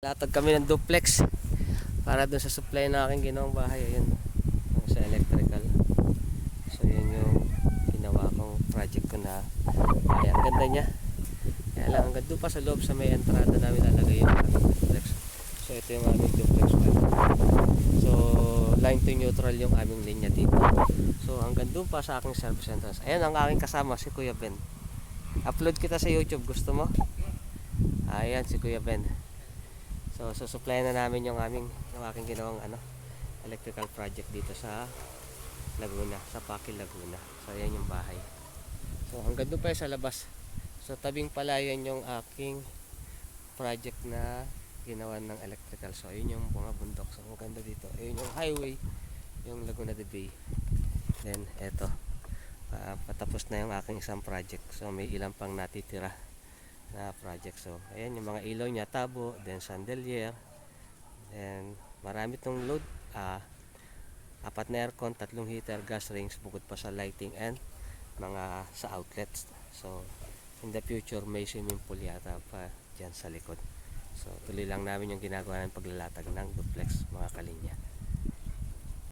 Latag kami ng duplex para dun sa supply na aking ginawang bahay. Ayun, sa electrical. So yun yung ginawa kong project ko na ay, ang ganda niya. Kaya lang hanggang doon pa sa loob sa may entrada namin lalagay yung aming duplex. So ito yung aming duplex wire. So line to neutral yung aming linya dito. So hanggang doon pa sa aking service entrance. Ayan ang aking kasama, si Kuya Ben. Upload kita sa YouTube, gusto mo? Ayan si Kuya Ben. So susupply na namin yung aking ginawang electrical project dito sa Laguna, sa Pakil Laguna. So ayan yung bahay. So hanggang doon pa sa labas. So tabing palayan yung aking project na ginawa ng electrical. So ayun yung mga bundok. So ang ganda dito. Ayun yung highway, yung Laguna de Bay. Then eto, patapos na yung aking isang project. So may ilang pang natitira na project. So ayan yung mga ilaw niya, tabo, then chandelier, then marami tong load, apat na aircon, 3 heater, gas rings, bukod pa sa lighting and mga sa outlets. So in the future may swimming pool yata pa dyan sa likod. So tuloy lang namin yung ginagawa ng paglalatag ng duplex, mga kalinya.